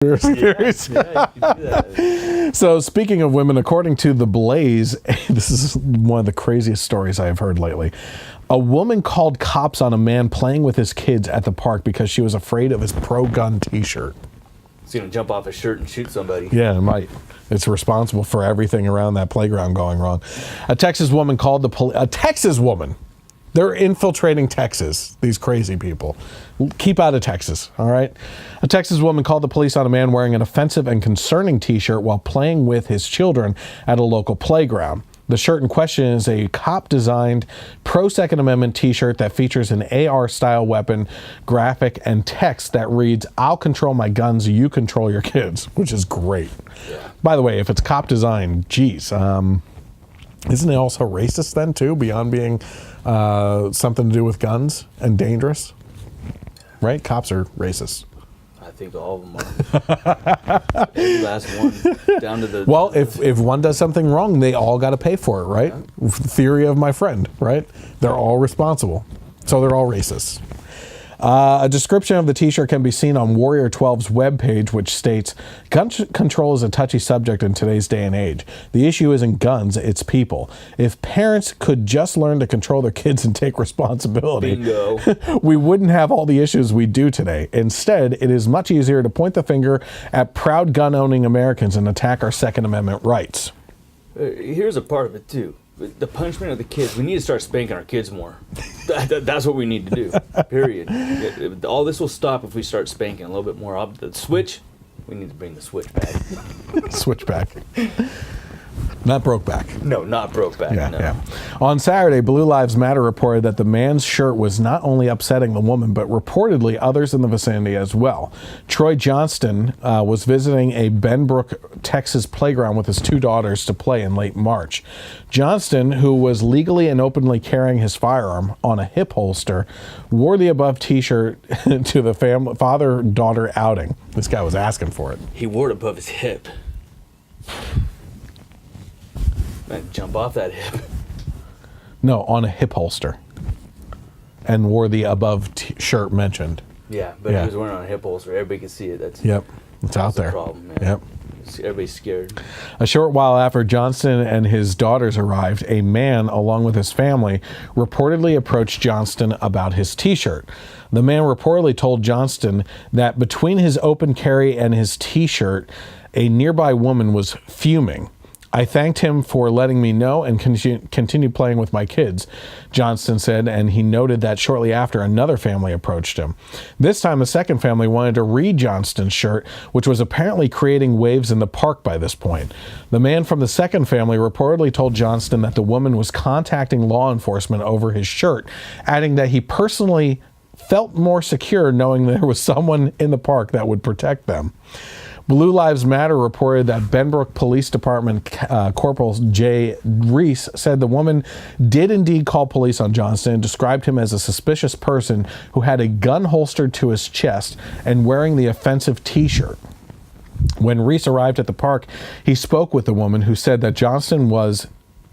Series. Yeah, you can do that. So speaking of women, according to The Blaze, this is one of the craziest stories I have heard lately. A woman called cops on a man playing with his kids at the park because she was afraid of his pro-gun t-shirt. He's going to jump off his shirt and shoot somebody. Yeah, it might. It's responsible for everything around that playground going wrong. A Texas woman called the police. A Texas woman. They're infiltrating Texas, these crazy people. Keep out of Texas, all right? A Texas woman called the police on a man wearing an offensive and concerning t-shirt while playing with his children at a local playground. The shirt in question is a cop-designed pro-Second Amendment t-shirt that features an AR-style weapon, graphic, and text that reads, "I'll control my guns, you control your kids," which is great. Yeah. By the way, if it's cop-designed, geez, isn't it also racist then, too, beyond being something to do with guns and dangerous? Right? Cops are racist. I think all of them are. Every last one. Down to the... Well, if one does something wrong, they all got to pay for it, right? Yeah. Theory of my friend, right? They're all responsible. So they're all racist. A description of the t-shirt can be seen on Warrior 12's webpage, which states, "Gun control is a touchy subject in today's day and age. The issue isn't guns, it's people. If parents could just learn to control their kids and take responsibility, Bingo. we wouldn't have all the issues we do today. Instead, it is much easier to point the finger at proud gun-owning Americans and attack our Second Amendment rights." Here's a part of it, too. The punishment of the kids. We need to start spanking our kids more. That's what we need to do, period. All this will stop if we start spanking a little bit more. The switch, we need to bring the switch back. Switch back. Not broke back. No, not broke back. Yeah, no. yeah. On Saturday, Blue Lives Matter reported that the man's shirt was not only upsetting the woman, but reportedly others in the vicinity as well. Troy Johnston was visiting a Benbrook, Texas playground with his two daughters to play in late March. Johnston, who was legally and openly carrying his firearm on a hip holster, wore the above t-shirt to the father-daughter outing. This guy was asking for it. He wore it above his hip. Man, jump off that hip. No, on a hip holster. And wore the above shirt mentioned. Yeah, but Yeah. he was wearing it on a hip holster. Everybody could see it. That's Yep, it's out the there. problem, man. Yep. Everybody's scared. A short while after Johnston and his daughters arrived, a man, along with his family, reportedly approached Johnston about his t-shirt. The man reportedly told Johnston that between his open carry and his t-shirt, a nearby woman was fuming. "I thanked him for letting me know and continued playing with my kids," Johnston said, and he noted that shortly after, another family approached him. This time, a second family wanted to read Johnston's shirt, which was apparently creating waves in the park by this point. The man from the second family reportedly told Johnston that the woman was contacting law enforcement over his shirt, adding that he personally felt more secure knowing there was someone in the park that would protect them. Blue Lives Matter reported that Benbrook Police Department Corporal Jay Reese said the woman did indeed call police on Johnston and described him as a suspicious person who had a gun holstered to his chest and wearing the offensive t-shirt. When Reese arrived at the park, he spoke with the woman who said that Johnston was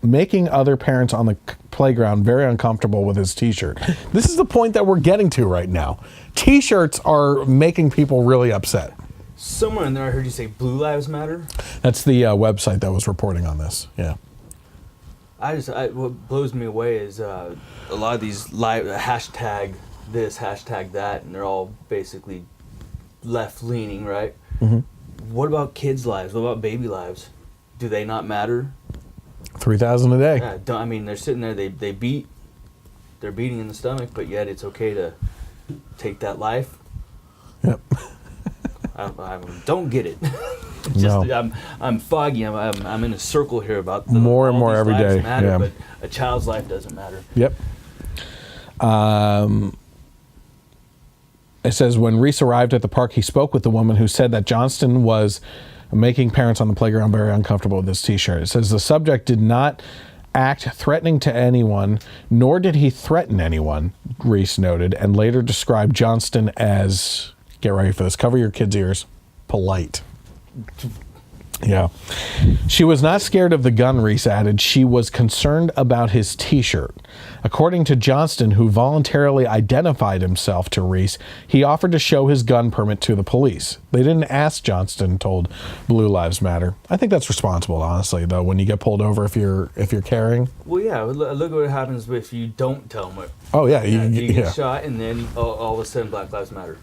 making other parents on the playground very uncomfortable with his t-shirt. This is the point that we're getting to right now. T-shirts are making people really upset. Somewhere in there I heard you say Blue Lives Matter. That's the website that was reporting on this. Yeah. What blows me away is a lot of these hashtag this, hashtag that, and they're all basically left-leaning, right? Mm-hmm. What about kids' lives? What about baby lives? Do they not matter? 3,000 a day. Yeah, I mean, they're sitting there, they're beating in the stomach, but yet it's okay to take that life. Yep. I don't get it. No. I'm foggy. I'm in a circle here about more and all more these every lives day. matter, Yeah. but a child's life doesn't matter. Yep. It says when Reese arrived at the park, he spoke with the woman who said that Johnston was making parents on the playground very uncomfortable with this t-shirt. It says the subject did not act threatening to anyone, nor did he threaten anyone, Reese noted, and later described Johnston as, get ready for this, cover your kids' ears, polite. Yeah. She was not scared of the gun, Reese added. She was concerned about his T-shirt. According to Johnston, who voluntarily identified himself to Reese, he offered to show his gun permit to the police. They didn't ask Johnston, told Blue Lives Matter. I think that's responsible, honestly, though, when you get pulled over if you're carrying. Well, yeah. Look at what happens if you don't tell them. Oh, yeah. You get shot, and then all of a sudden Black Lives Matter.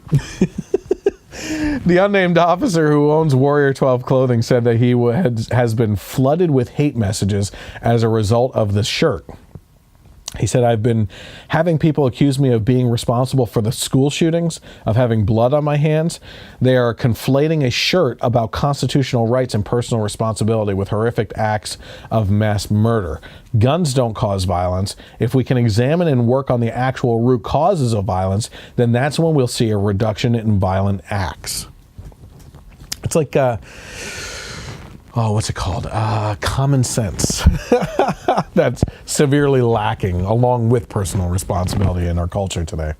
The unnamed officer who owns Warrior 12 clothing said that he has been flooded with hate messages as a result of the shirt. He said, I've been having people accuse me of being responsible for the school shootings, of having blood on my hands. They are conflating a shirt about constitutional rights and personal responsibility with horrific acts of mass murder. Guns don't cause violence. If we can examine and work on the actual root causes of violence, then that's when we'll see a reduction in violent acts. It's like, what's it called? Common sense. That's severely lacking along with personal responsibility in our culture today.